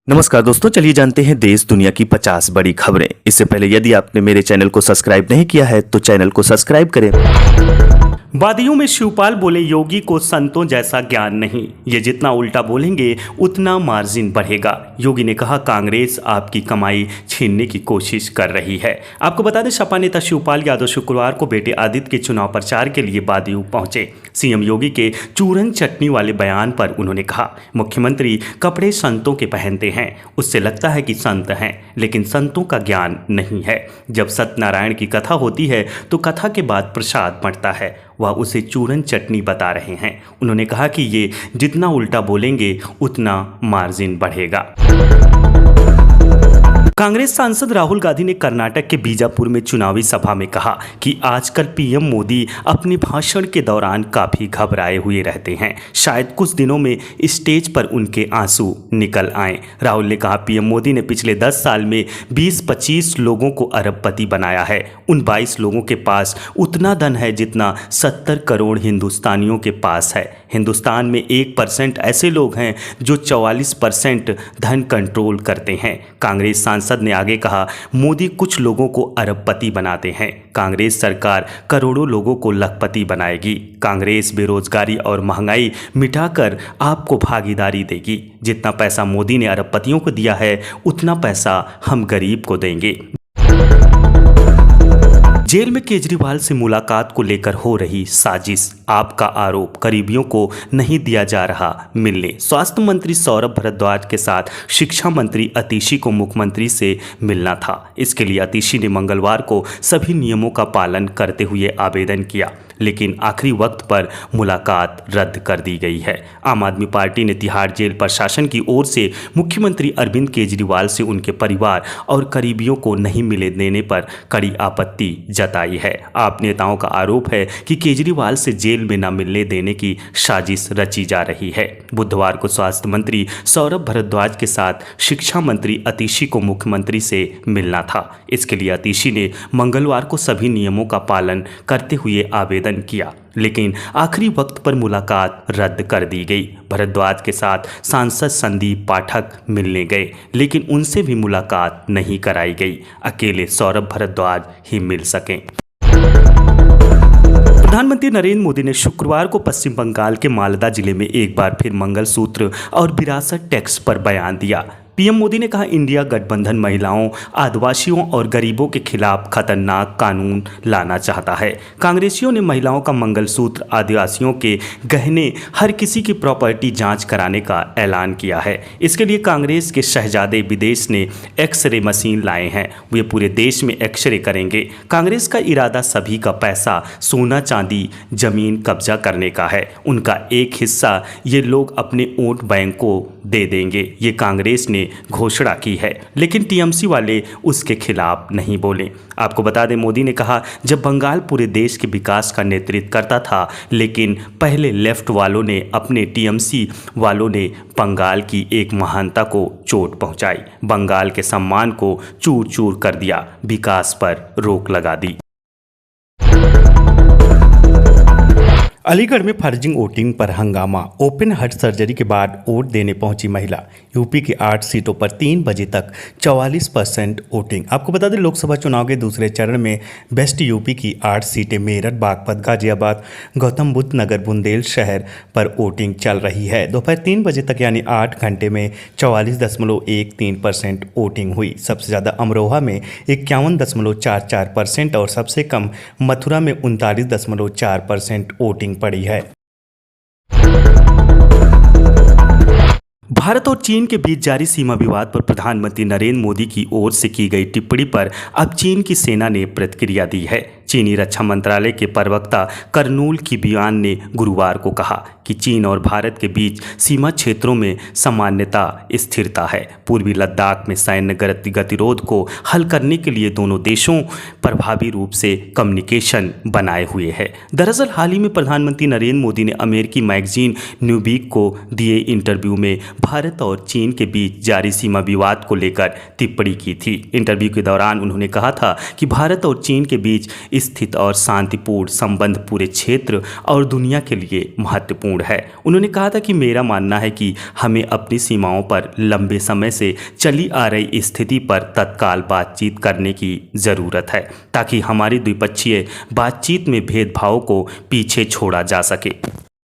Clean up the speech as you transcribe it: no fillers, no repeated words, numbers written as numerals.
नमस्कार दोस्तों, चलिए जानते हैं देश दुनिया की 50 बड़ी खबरें। इससे पहले यदि आपने मेरे चैनल को सब्सक्राइब नहीं किया है तो चैनल को सब्सक्राइब करें। वादियों में शिवपाल बोले, योगी को संतों जैसा ज्ञान नहीं, ये जितना उल्टा बोलेंगे उतना मार्जिन बढ़ेगा। योगी ने कहा, कांग्रेस आपकी कमाई छीनने की कोशिश कर रही है। आपको बता दें, सपा नेता शिवपाल यादव शुक्रवार को बेटे आदित्य के चुनाव प्रचार के लिए बादियों पहुंचे। सीएम योगी के चूरन चटनी वाले बयान पर उन्होंने कहा, मुख्यमंत्री कपड़े संतों के पहनते हैं, उससे लगता है कि संत हैं, लेकिन संतों का ज्ञान नहीं है। जब सत्यनारायण की कथा होती है तो कथा के बाद प्रसाद बंटता है, वह उसे चूरन चटनी बता रहे हैं। उन्होंने कहा कि ये जितना उल्टा बोलेंगे उतना मार्जिन बढ़ेगा। कांग्रेस सांसद राहुल गांधी ने कर्नाटक के बीजापुर में चुनावी सभा में कहा कि आजकल पीएम मोदी अपने भाषण के दौरान काफ़ी घबराए हुए रहते हैं, शायद कुछ दिनों में स्टेज पर उनके आंसू निकल आएं। राहुल ने कहा, पीएम मोदी ने पिछले 10 साल में 20-25 लोगों को अरबपति बनाया है। उन 22 लोगों के पास उतना धन है जितना 70 करोड़ हिंदुस्तानियों के पास है। हिंदुस्तान में 1% ऐसे लोग हैं जो 44% धन कंट्रोल करते हैं। कांग्रेस सांसद ने आगे कहा, मोदी कुछ लोगों को अरबपति बनाते हैं, कांग्रेस सरकार करोड़ों लोगों को लखपति बनाएगी। कांग्रेस बेरोजगारी और महंगाई मिटाकर आपको भागीदारी देगी। जितना पैसा मोदी ने अरबपतियों को दिया है उतना पैसा हम गरीब को देंगे। जेल में केजरीवाल से मुलाकात को लेकर हो रही साजिश, आपका आरोप, करीबियों को नहीं दिया जा रहा मिलने। स्वास्थ्य मंत्री सौरभ भारद्वाज के साथ शिक्षा मंत्री अतिशी को मुख्यमंत्री से मिलना था। इसके लिए अतिशी ने मंगलवार को सभी नियमों का पालन करते हुए आवेदन किया, लेकिन आखिरी वक्त पर मुलाकात रद्द कर दी गई है। आम आदमी पार्टी ने तिहाड़ जेल प्रशासन की ओर से मुख्यमंत्री अरविंद केजरीवाल से उनके परिवार और करीबियों को नहीं मिले देने पर कड़ी आपत्ति जताई है। आप नेताओं का आरोप है कि केजरीवाल से जेल में न मिलने देने की साजिश रची जा रही है। बुधवार को स्वास्थ्य मंत्री सौरभ भारद्वाज के साथ शिक्षा मंत्री अतिशी को मुख्यमंत्री से मिलना था। इसके लिए अतिशी ने मंगलवार को सभी नियमों का पालन करते हुए आवेदन किया, लेकिन आखिरी वक्त पर मुलाकात रद्द कर दी गई। भारद्वाज के साथ सांसद संदीप पाठक मिलने गए, लेकिन उनसे भी मुलाकात नहीं कराई गई। अकेले सौरभ भारद्वाज ही मिल सके। प्रधानमंत्री नरेंद्र मोदी ने शुक्रवार को पश्चिम बंगाल के मालदा जिले में एक बार फिर मंगलसूत्र और विरासत टैक्स पर बयान दिया। पीएम मोदी ने कहा, इंडिया गठबंधन महिलाओं, आदिवासियों और गरीबों के खिलाफ खतरनाक कानून लाना चाहता है। कांग्रेसियों ने महिलाओं का मंगलसूत्र, आदिवासियों के गहने, हर किसी की प्रॉपर्टी जांच कराने का ऐलान किया है। इसके लिए कांग्रेस के शहजादे विदेश ने एक्सरे मशीन लाए हैं, वे पूरे देश में एक्सरे करेंगे। कांग्रेस का इरादा सभी का पैसा, सोना चांदी, जमीन कब्जा करने का है। उनका एक हिस्सा ये लोग अपने वोट बैंक को दे देंगे, ये कांग्रेस ने घोषणा की है, लेकिन टीएमसी वाले उसके खिलाफ नहीं बोले। आपको बता दें, मोदी ने कहा, जब बंगाल पूरे देश के विकास का नेतृत्व करता था, लेकिन पहले लेफ्ट वालों ने, अपने टीएमसी वालों ने बंगाल की एक महानता को चोट पहुंचाई, बंगाल के सम्मान को चूर चूर कर दिया, विकास पर रोक लगा दी। अलीगढ़ में फर्जी वोटिंग पर हंगामा, ओपन हार्ट सर्जरी के बाद वोट देने पहुंची महिला। यूपी की 8 सीटों पर 3 बजे तक 44% वोटिंग। आपको बता दें, लोकसभा चुनाव के दूसरे चरण में वेस्ट यूपी की 8 सीटें मेरठ, बागपत, गाजियाबाद, गौतम बुद्ध नगर, बुंदेलशहर पर वोटिंग चल रही है। दोपहर 3 बजे तक यानी 8 घंटे में 44.13% वोटिंग हुई। सबसे ज़्यादा अमरोहा में 51.44% और सबसे कम मथुरा में 39.4% वोटिंग पड़ी है। भारत और चीन के बीच जारी सीमा विवाद पर प्रधानमंत्री नरेंद्र मोदी की ओर से की गई टिप्पणी पर अब चीन की सेना ने प्रतिक्रिया दी है। चीनी रक्षा मंत्रालय के प्रवक्ता कर्नूल की बयान ने गुरुवार को कहा कि चीन और भारत के बीच सीमा क्षेत्रों में सामान्यता स्थिरता है। पूर्वी लद्दाख में सैन्य गतिरोध को हल करने के लिए दोनों देशों प्रभावी रूप से कम्युनिकेशन बनाए हुए हैं। दरअसल हाल ही में प्रधानमंत्री नरेंद्र मोदी ने अमेरिकी मैगजीन न्यूवीक को दिए इंटरव्यू में भारत और चीन के बीच जारी सीमा विवाद को लेकर टिप्पणी की थी। इंटरव्यू के दौरान उन्होंने कहा था कि भारत और चीन के बीच स्थित और शांतिपूर्ण संबंध पूरे क्षेत्र और दुनिया के लिए महत्वपूर्ण महत्वपूर्ण है। उन्होंने कहा था कि मेरा मानना है कि हमें अपनी सीमाओं पर लंबे समय से चली आ रही स्थिति पर तत्काल बातचीत करने की ज़रूरत है ताकि हमारी द्विपक्षीय बातचीत में भेदभाव को पीछे छोड़ा जा सके।